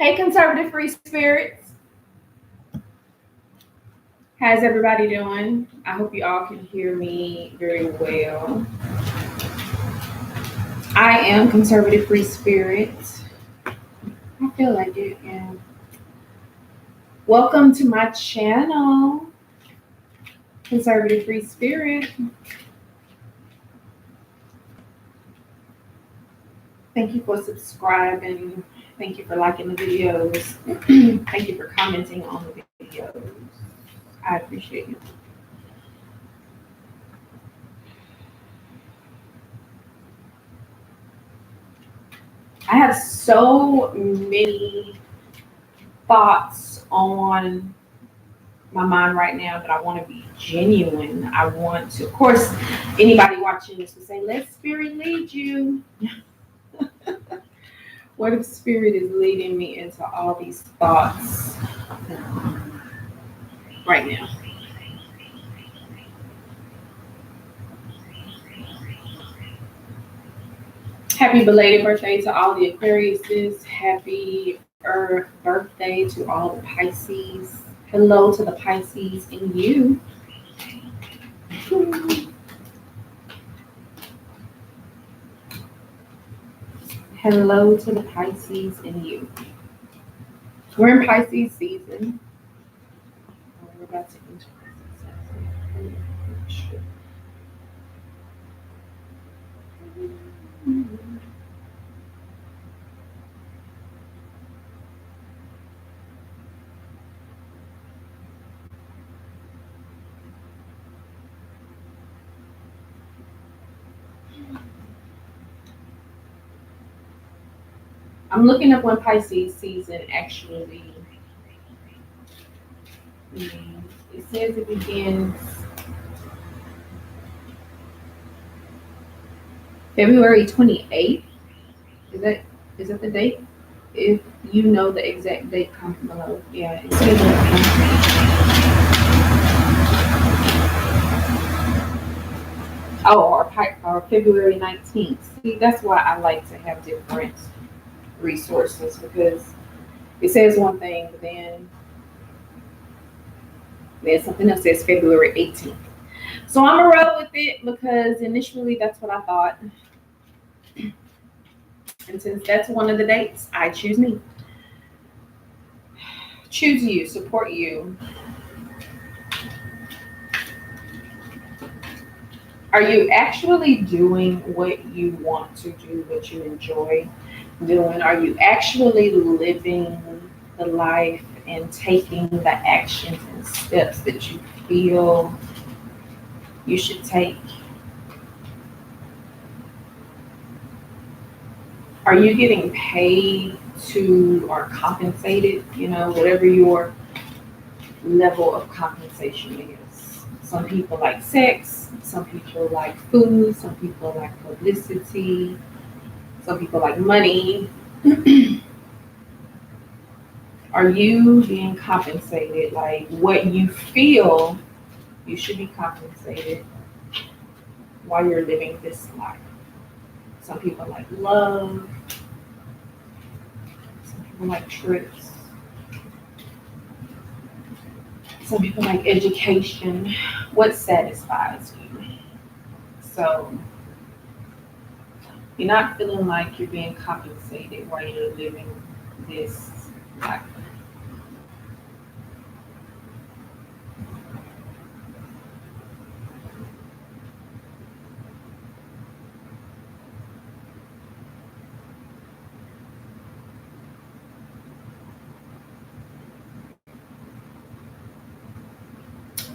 Hey, conservative free spirits. How's everybody doing? I hope you all can hear me very well. I am conservative free spirit. I feel like it, yeah. Welcome to my channel, Conservative Free Spirit. Thank you for subscribing. Thank you for liking the videos. Thank you for commenting on the videos. I appreciate you. I have so many thoughts on my mind right now that I want to be genuine. I want to, of course, anybody watching this would say, let spirit lead you. What if spirit is leading me into all these thoughts right now? Happy belated birthday to all the Aquariuses. Happy birthday to all the Pisces. Hello to the Pisces in you. Hello to the Pisces in you. We're in Pisces season. We're about to enter Pisces. I'm looking up when Pisces season actually means. It says it begins February 28th. Is that the date? If you know the exact date, comment below. Yeah, it says or February 19th. See, that's why I like to have different resources, because it says one thing, but then there's something else says February 18th. So I'm gonna roll with it because initially that's what I thought. And since that's one of the dates, I choose me. Choose you, support you. Are you actually doing what you want to do, what you enjoy doing? Are you actually living the life and taking the actions and steps that you feel you should take? Are you getting paid to or compensated, whatever your level of compensation is? Some people like sex, some people like food, some people like publicity, some people like money. Are you being compensated like what you feel you should be compensated while you're living this life? Some people like love, some people like trips, some people like education. What satisfies you? So you're not feeling like you're being compensated while you're living this life.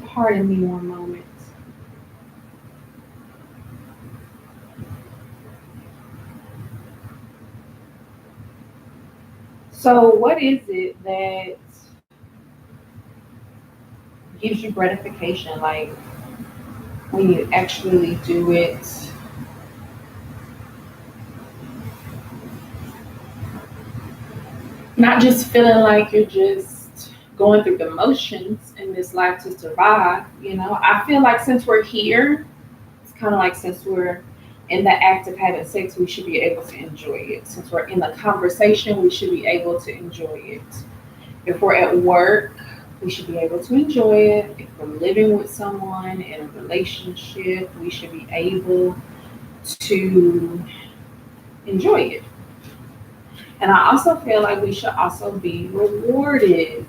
Pardon me one moment. So what is it that gives you gratification, like when you actually do it? Not just feeling like you're just going through the motions in this life to survive. I feel like since we're here, it's kind of like since we're in the act of having sex, we should be able to enjoy it. Since we're in the conversation, we should be able to enjoy it. If we're at work, we should be able to enjoy it. If we're living with someone in a relationship, we should be able to enjoy it. And I also feel like we should also be rewarded.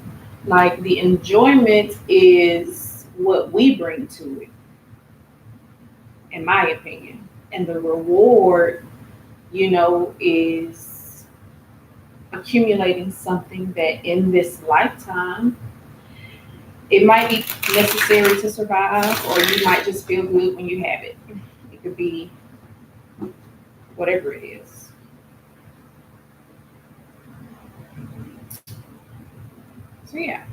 Like the enjoyment is what we bring to it, in my opinion. And the reward, is accumulating something that in this lifetime, it might be necessary to survive, or you might just feel good when you have it. It could be whatever it is. So, yeah.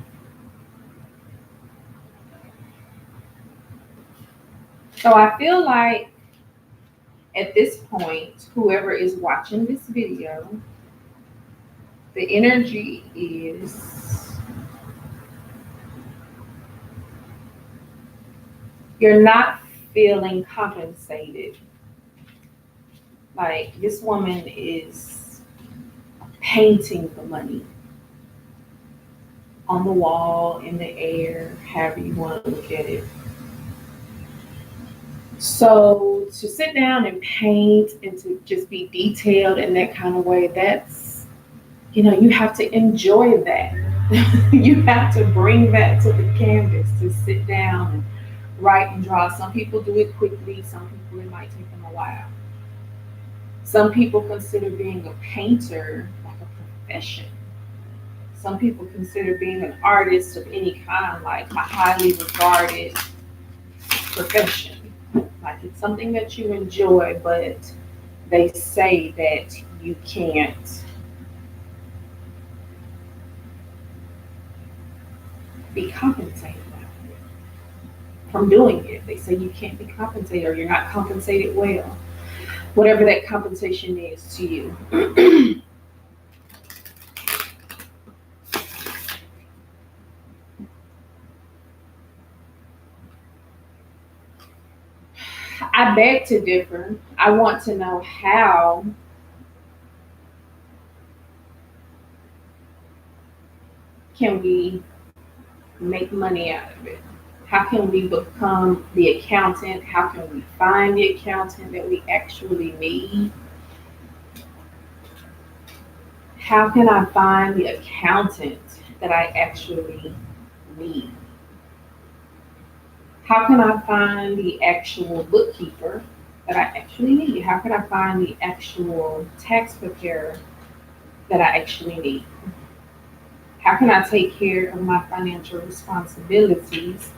So, I feel like at this point, whoever is watching this video, the energy is you're not feeling compensated. Like this woman is painting the money on the wall, in the air, however you want to look at it. So to sit down and paint and to just be detailed in that kind of way, that's, you have to enjoy that. You have to bring that to the canvas to sit down and write and draw. Some people do it quickly, some people it might take them a while. Some people consider being a painter like a profession. Some people consider being an artist of any kind like a highly regarded profession. Like it's something that you enjoy, but they say that you can't be compensated from doing it. They say you can't be compensated, or you're not compensated well. Whatever that compensation is to you. I beg to differ. I want to know how can we make money out of it? How can we become the accountant? How can we find the accountant that we actually need? How can I find the accountant that I actually need? How can I find the actual bookkeeper that I actually need? How can I find the actual tax preparer that I actually need? How can I take care of my financial responsibilities?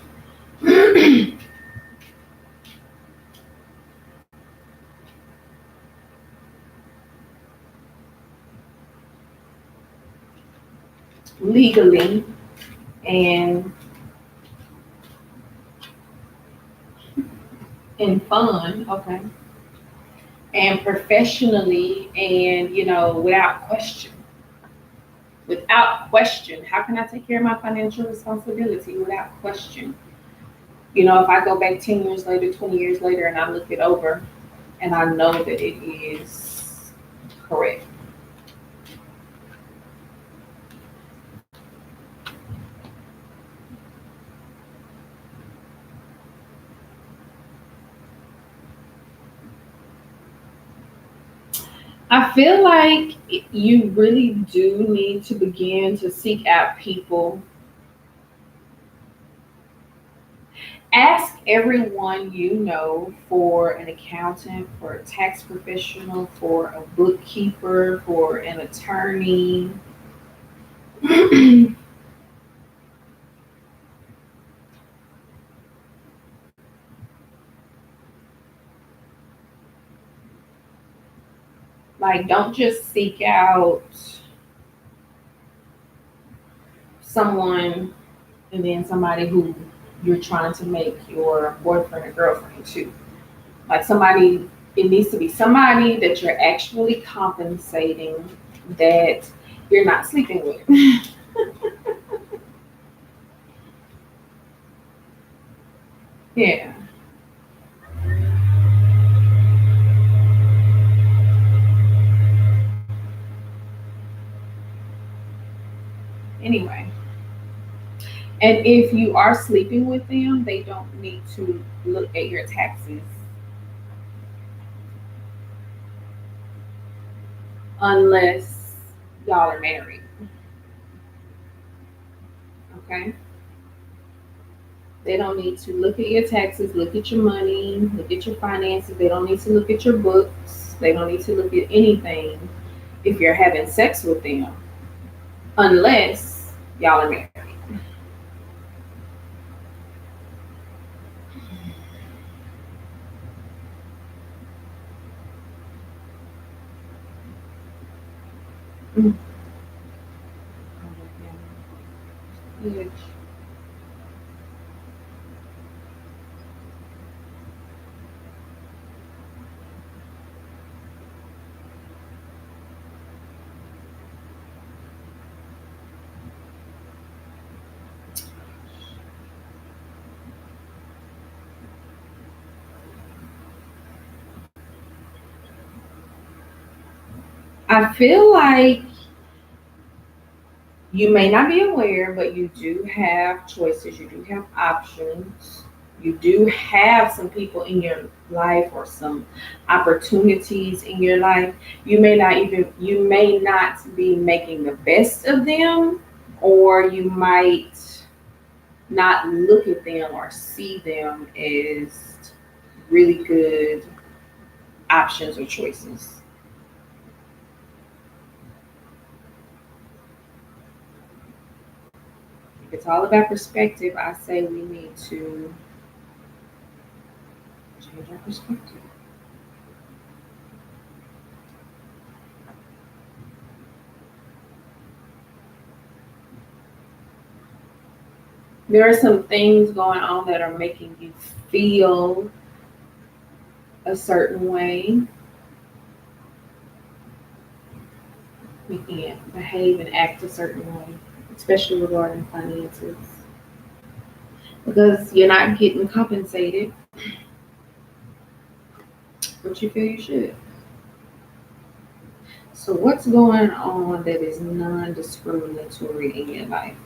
Legally and in fun, okay, and professionally, and without question. Without question, how can I take care of my financial responsibility without question? If I go back 10 years later, 20 years later, and I look it over and I know that it is correct. I feel like you really do need to begin to seek out people. Ask everyone you know for an accountant, for a tax professional, for a bookkeeper, for an attorney. Like, don't just seek out someone and then somebody who you're trying to make your boyfriend or girlfriend too. Like somebody, it needs to be somebody that you're actually compensating, that you're not sleeping with. Yeah. Anyway, and if you are sleeping with them, they don't need to look at your taxes unless y'all are married. Okay? They don't need to look at your taxes, look at your money, look at your finances. They don't need to look at your books. They don't need to look at anything if you're having sex with them unless y'all are married. Mm. Good. I feel like you may not be aware, but you do have choices, you do have options. You do have some people in your life or some opportunities in your life. You may not be making the best of them, or you might not look at them or see them as really good options or choices. If it's all about perspective, I say we need to change our perspective. There are some things going on that are making you feel a certain way, making it behave and act a certain way, especially regarding finances, because you're not getting compensated, but you feel you should. So, what's going on that is non discriminatory in your life?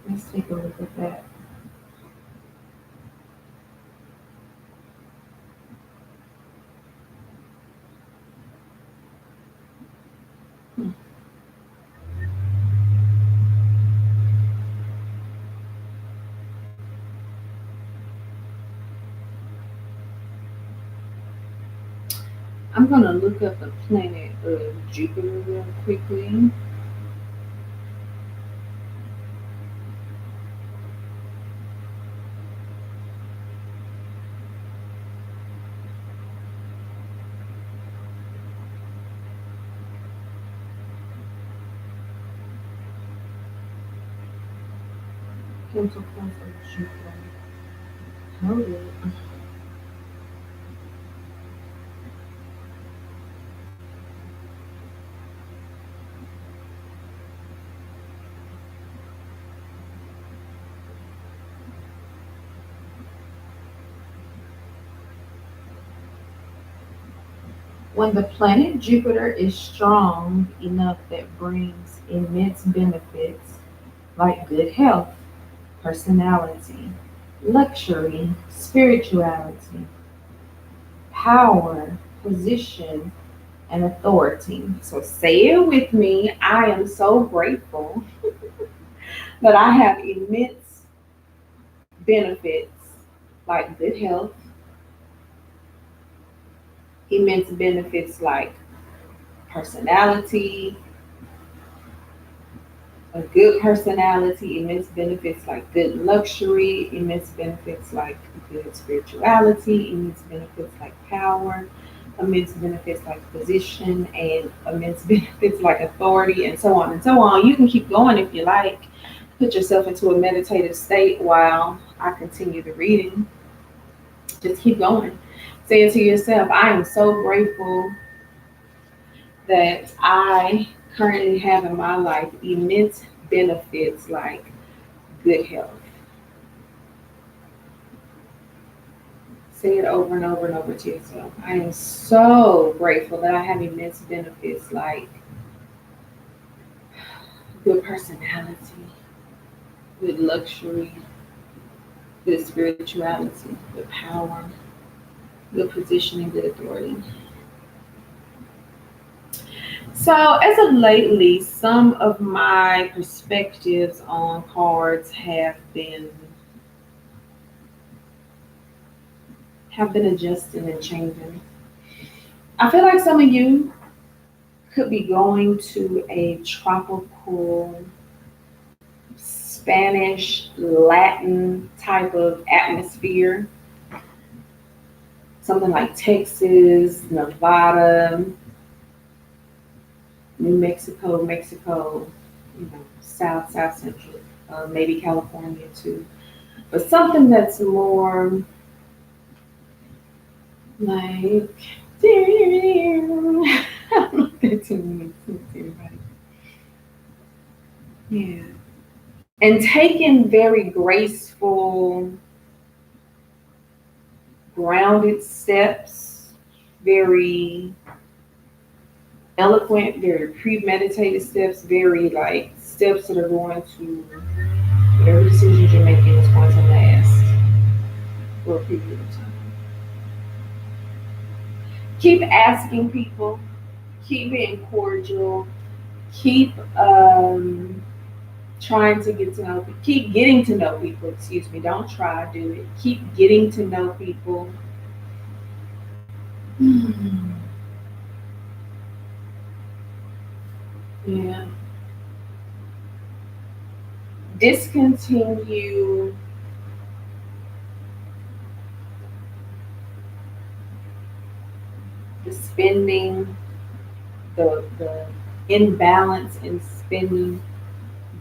Let's take a look at that. Hmm. I'm going to look up the planet of Jupiter real quickly. Chemical plants of Jupiter. Hold it. When the planet Jupiter is strong enough that brings immense benefits like good health, personality, luxury, spirituality, power, position, and authority. So say it with me. I am so grateful that I have immense benefits like good health, immense benefits like personality, a good personality, immense benefits like good luxury, immense benefits like good spirituality, immense benefits like power, immense benefits like position, and immense benefits like authority, and so on and so on. You can keep going if you like. Put yourself into a meditative state while I continue the reading. Just keep going. Say it to yourself, I am so grateful that I currently have in my life immense benefits like good health. Say it over and over and over to yourself. I am so grateful that I have immense benefits like good personality, good luxury, good spirituality, good power, good position, and good authority. So, as of lately, some of my perspectives on cards have been adjusting and changing. I feel like some of you could be going to a tropical Spanish Latin type of atmosphere, something like Texas, Nevada, New Mexico, Mexico, South Central, maybe California too. But something that's more like, I don't know if that too makes sense to everybody. Yeah. And taking very graceful, grounded steps, very eloquent, very premeditated steps, very like steps that are going to, whatever decisions you're making is going to last for a period of time. Keep asking people, keep being cordial, keep trying to get to know, keep getting to know people, excuse me, don't try, do it. Keep getting to know people. Yeah. Discontinue the spending, the imbalance in spending.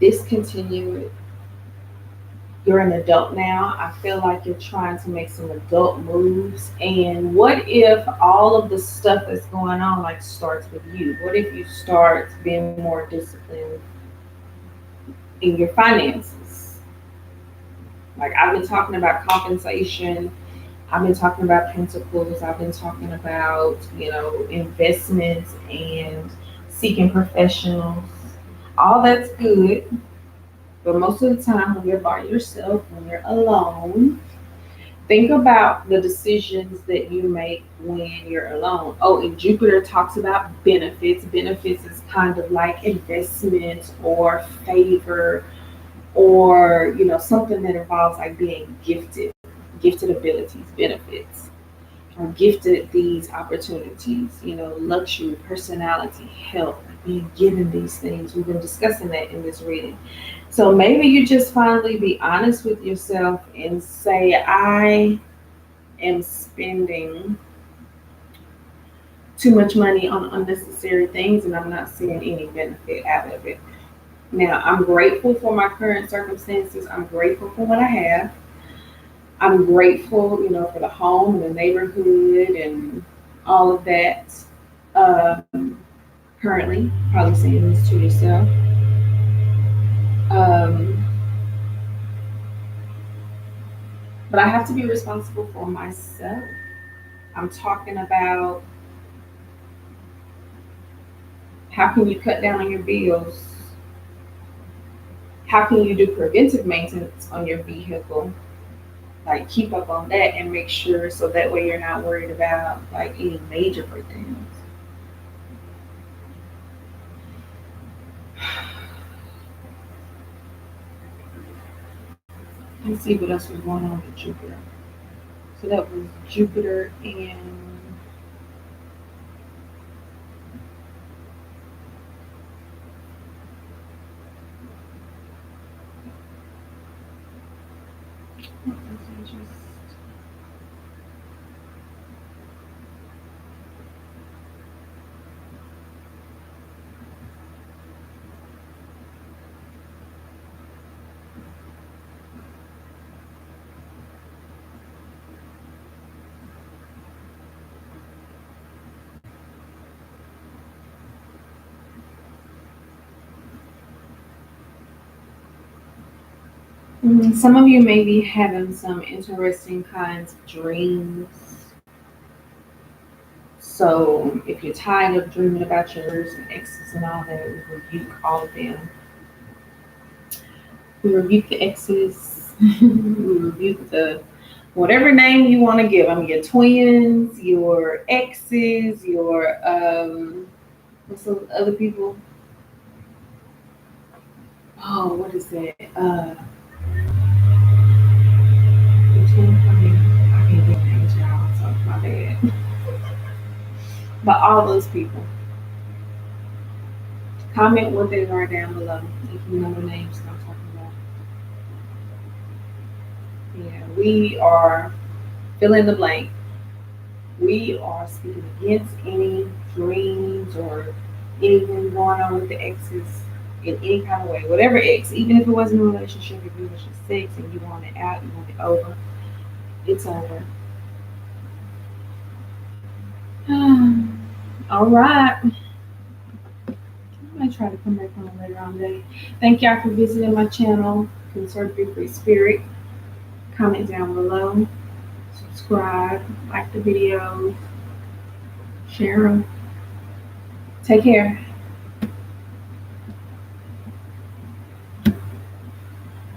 Discontinue it. You're an adult now. I feel like you're trying to make some adult moves. And what if all of the stuff that's going on like starts with you? What if you start being more disciplined in your finances? Like I've been talking about compensation, I've been talking about principles, I've been talking about, investments and seeking professionals. All that's good. But most of the time, when you're by yourself, when you're alone, think about the decisions that you make when you're alone. Oh, and Jupiter talks about benefits. Benefits is kind of like investments or favor or, something that involves like being gifted abilities, benefits, or gifted these opportunities, luxury, personality, health, like being given these things. We've been discussing that in this reading. So maybe you just finally be honest with yourself and say, I am spending too much money on unnecessary things and I'm not seeing any benefit out of it. Now, I'm grateful for my current circumstances. I'm grateful for what I have. I'm grateful, for the home and the neighborhood and all of that. Currently, probably saying this to yourself. Um, but I have to be responsible for myself. I'm talking about how can you cut down on your bills? How can you do preventive maintenance on your vehicle? Like keep up on that and make sure so that way you're not worried about like any major breakdowns. Let's see what else was going on with Jupiter. So that was Jupiter and what was I just Some of you may be having some interesting kinds of dreams. So if you're tired of dreaming about yours and exes and all that, we rebuke all of them. We rebuke the exes. We rebuke the whatever name you want to give them. Your twins, your exes, your what's the other people? Oh, what is that? I can't get names, y'all. So my bad. But all those people. Comment what they are down below if you know the names that I'm talking about. Yeah, we are fill in the blank. We are speaking against any dreams or anything going on with the exes in any kind of way. Whatever ex, even if it wasn't a relationship, if it was just sex and you want it out, you want it over, it's over. All right. I might try to come back on later on today. Thank y'all for visiting my channel, Conservative Free Spirit. Comment down below. Subscribe, like the videos, share them. Take care.